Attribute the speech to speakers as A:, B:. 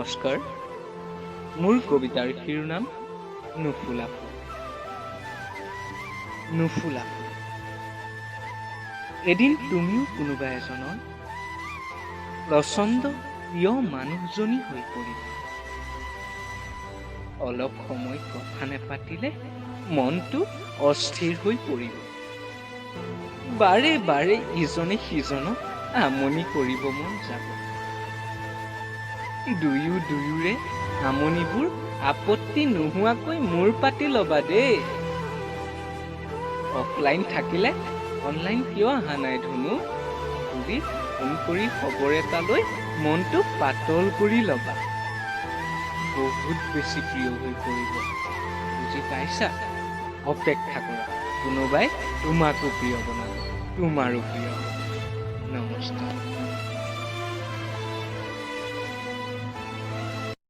A: নমস্কাৰ। মোৰ কবিতাৰ শিৰোনাম নুফুলা ফুল। নুফুলা ফুল। এদিন তুমিও কোনোবা এজনৰ প্ৰচণ্ড প্ৰিয় মানুহজনী হৈ পৰিবা। অলপ সময় কথা নেপাতিলে মনটো অস্থিৰ হৈ পৰিব। বাৰে বাৰে ইজনে সিজনক আমনি কৰিব মন যাব। দুয়োৰে আমনিবোৰ আপত্তি নোহোৱাকৈ মূৰ পাতি ল'বা দেই। অফলাইন থাকিলে অনলাইন কিয় অহা নাই ধুনু বুলি ফোন কৰি খবৰ এটা লৈ মনটো পাতল কৰি ল'বা। বহুত বেছি প্ৰিয় হৈ পৰিব, বুজি পাইছা? অপেক্ষা কৰা, কোনোবাই তোমাকো প্ৰিয় বনাব, তোমাৰো প্ৰিয় হ'ব। নমস্কাৰ।